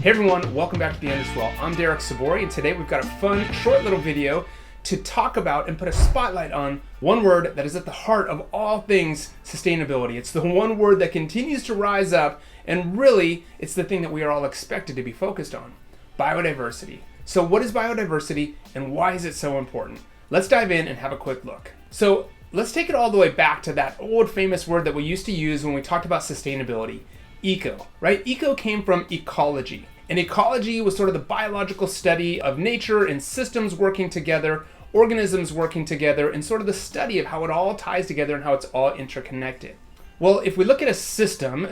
Hey everyone, welcome back to the Underswell. I'm Derek Sabori, and today we've got a fun, short little video to talk about and put a spotlight on one word that is at the heart of all things sustainability. It's the one word that continues to rise up, and really, it's the thing that we are all expected to be focused on: biodiversity. So what is biodiversity, and why is it so important? Let's dive in and have a quick look. So let's take it all the way back to that old famous word that we used to use when we talked about sustainability: eco, right? Eco came from ecology. And ecology was sort of the biological study of nature and systems working together, organisms working together, and sort of the study of how it all ties together and how it's all interconnected. Well, if we look at a system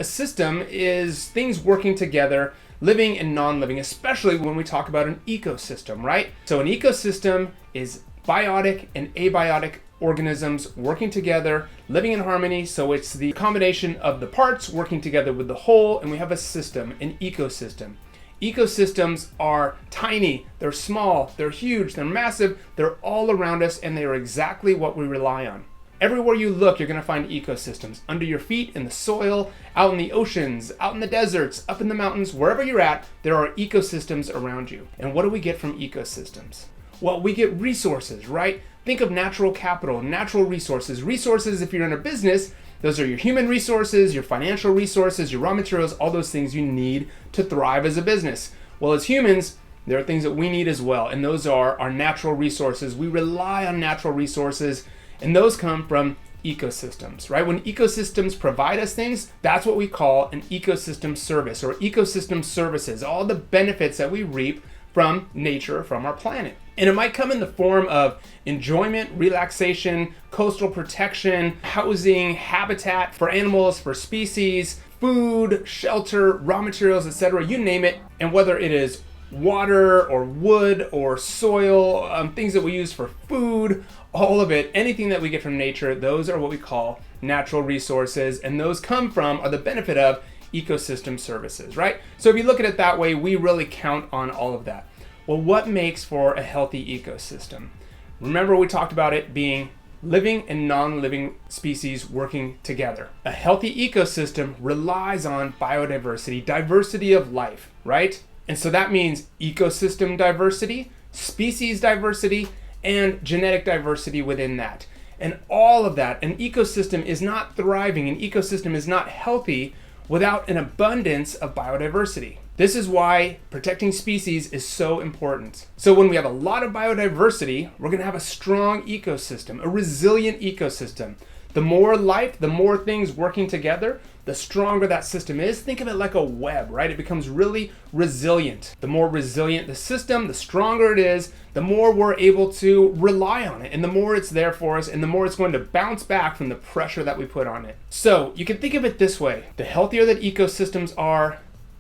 is things working together, living and non-living, especially when we talk about an ecosystem, right? So an ecosystem is biotic and abiotic organisms working together, living in harmony. So it's the combination of the parts working together with the whole, and we have a system, an ecosystem. Ecosystems are tiny, they're small, they're huge, they're massive, they're all around us, and they are exactly what we rely on. Everywhere you look, you're going to find ecosystems. Under your feet, in the soil, out in the oceans, out in the deserts, up in the mountains, wherever you're at, there are ecosystems around you. And what do we get from ecosystems? Well, we get resources, right? Think of natural capital, natural resources. Resources, if you're in a business, those are your human resources, your financial resources, your raw materials, all those things you need to thrive as a business. Well, as humans, there are things that we need as well, and those are our natural resources. We rely on natural resources, and those come from ecosystems, right? When ecosystems provide us things, that's what we call an ecosystem service or ecosystem services, all the benefits that we reap from nature, from our planet. And it might come in the form of enjoyment, relaxation, coastal protection, housing, habitat for animals, for species, food, shelter, raw materials, etc., you name it. And whether it is water or wood or soil, things that we use for food, all of it, anything that we get from nature, those are what we call natural resources, and those come from, or the benefit of, ecosystem services, right? So if you look at it that way, we really count on all of that. Well, what makes for a healthy ecosystem? Remember, we talked about it being living and non-living species working together. A healthy ecosystem relies on biodiversity, diversity of life, right? And so that means ecosystem diversity, species diversity, and genetic diversity within that. And all of that, an ecosystem is not thriving, an ecosystem is not healthy without an abundance of biodiversity. This is why protecting species is so important. So when we have a lot of biodiversity, we're going to have a strong ecosystem, a resilient ecosystem. The more life, the more things working together, the stronger that system is. Think of it like a web, right? It becomes really resilient. The more resilient the system, the stronger it is, the more we're able to rely on it, and the more it's there for us, and the more it's going to bounce back from the pressure that we put on it. So you can think of it this way: the healthier that ecosystems are,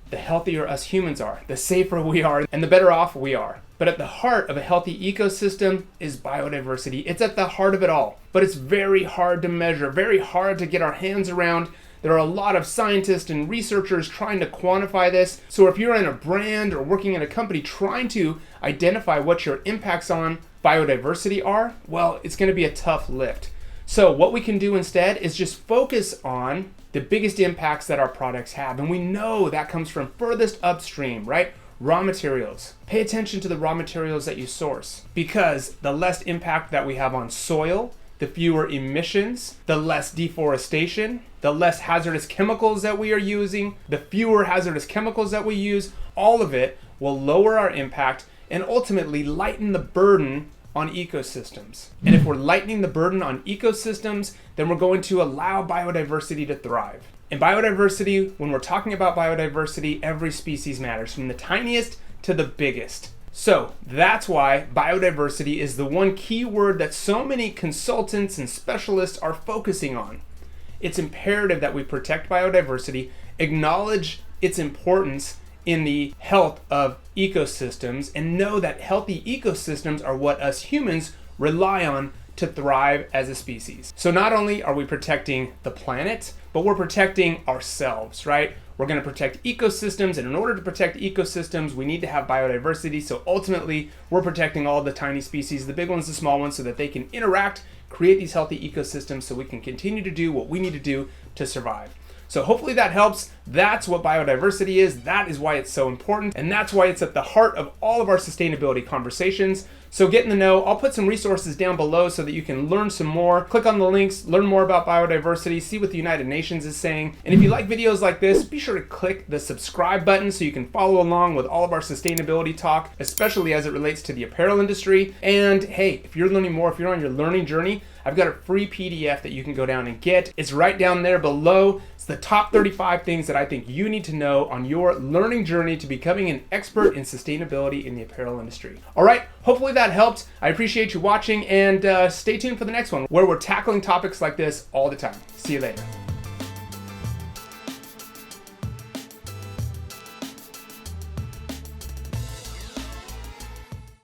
the healthier us humans are, the safer we are, and the better off we are. But at the heart of a healthy ecosystem is biodiversity. It's at the heart of it all, but it's very hard to measure, very hard to get our hands around. There are a lot of scientists and researchers trying to quantify this. So if you're in a brand or working in a company trying to identify what your impacts on biodiversity are, well, it's going to be a tough lift. So what we can do instead is just focus on the biggest impacts that our products have. And we know that comes from furthest upstream, right? Raw materials. Pay attention to the raw materials that you source, because the less impact that we have on soil, the fewer emissions, the less deforestation, the less hazardous chemicals that we are using, the fewer hazardous chemicals that we use, all of it will lower our impact and ultimately lighten the burden on ecosystems. And if we're lightening the burden on ecosystems, then we're going to allow biodiversity to thrive. And biodiversity, when we're talking about biodiversity, every species matters, from the tiniest to the biggest. So that's why biodiversity is the one key word that so many consultants and specialists are focusing on. It's imperative that we protect biodiversity, acknowledge its importance in the health of ecosystems, and know that healthy ecosystems are what us humans rely on to thrive as a species. So not only are we protecting the planet, but we're protecting ourselves, right? We're going to protect ecosystems, and in order to protect ecosystems, we need to have biodiversity. So ultimately, we're protecting all the tiny species, the big ones, the small ones, so that they can interact, create these healthy ecosystems, so we can continue to do what we need to do to survive. So hopefully that helps. That's what biodiversity is. That is why it's so important. And that's why it's at the heart of all of our sustainability conversations. So get in the know. I'll put some resources down below so that you can learn some more. Click on the links, learn more about biodiversity, see what the United Nations is saying. And if you like videos like this, be sure to click the subscribe button so you can follow along with all of our sustainability talk, especially as it relates to the apparel industry. And hey, if you're learning more, if you're on your learning journey, I've got a free PDF that you can go down and get. It's right down there below. It's the top 35 things that I think you need to know on your learning journey to becoming an expert in sustainability in the apparel industry. All right, hopefully that helped. I appreciate you watching, and stay tuned for the next one where we're tackling topics like this all the time. See you later.